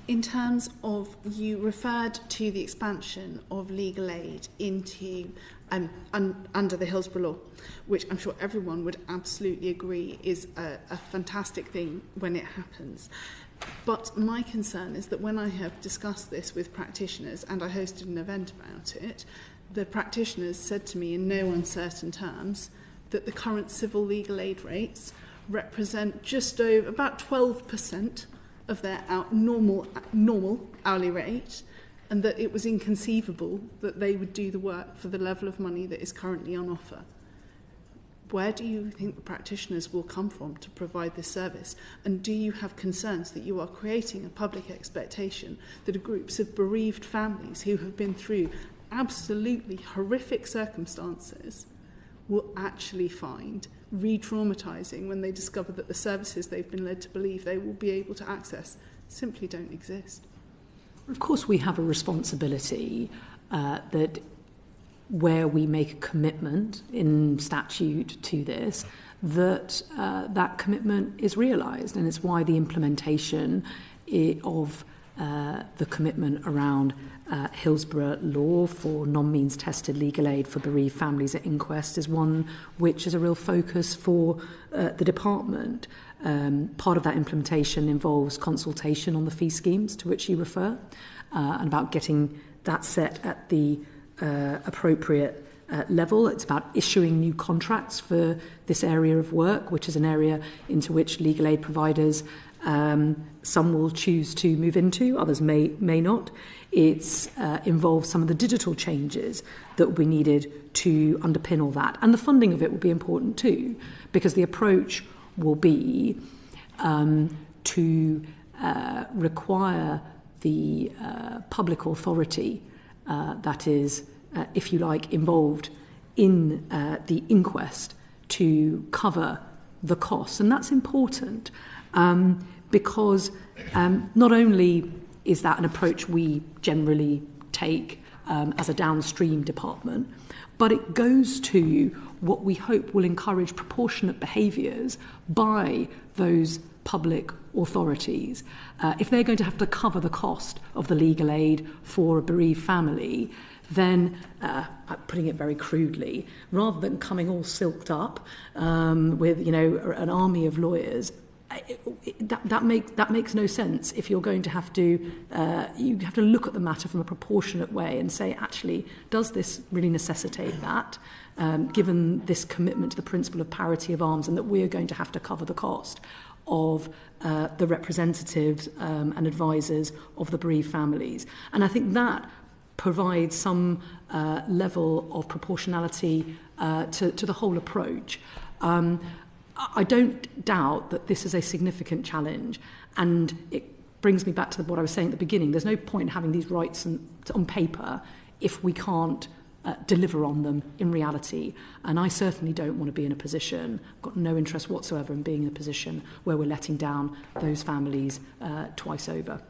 In terms of, you referred to the expansion of legal aid into under the Hillsborough law, which I'm sure everyone would absolutely agree is a fantastic thing when it happens. But my concern is that when I have discussed this with practitioners, and I hosted an event about it, the practitioners said to me in no uncertain terms that the current civil legal aid rates represent just over about 12% of their normal hourly rate, and that it was inconceivable that they would do the work for the level of money that is currently on offer. Where do you think the practitioners will come from to provide this service? And do you have concerns that you are creating a public expectation that groups of bereaved families who have been through absolutely horrific circumstances will actually find re-traumatising when they discover that the services they've been led to believe they will be able to access simply don't exist? Of course, we have a responsibility that where we make a commitment in statute to this, that that commitment is realised, and it's why the implementation of the commitment around Hillsborough law for non-means tested legal aid for bereaved families at inquest is one which is a real focus for the department. Part of that implementation involves consultation on the fee schemes to which you refer, and about getting that set at the appropriate level. It's about issuing new contracts for this area of work, which is an area into which legal aid providers, some will choose to move into, others may not. It's involves some of the digital changes that will be needed to underpin all that. And the funding of it will be important too, because the approach will be to require the public authority that is, if you like, involved in the inquest to cover the costs. And that's important because not only is that an approach we generally take as a downstream department, but it goes to what we hope will encourage proportionate behaviours by those public authorities. If they're going to have to cover the cost of the legal aid for a bereaved family, then, putting it very crudely, rather than coming all silked up with, an army of lawyers, that makes no sense. If you're going to have to, you have to look at the matter from a proportionate way and say, actually, does this really necessitate that, given this commitment to the principle of parity of arms, and that we are going to have to cover the cost of the representatives and advisors of the bereaved families. And I think that provides some level of proportionality to the whole approach. I don't doubt that this is a significant challenge, and it brings me back to what I was saying at the beginning. There's no point in having these rights on paper if we can't deliver on them in reality. And I certainly don't want to be in a position, I've got no interest whatsoever in being in a position where we're letting down those families twice over.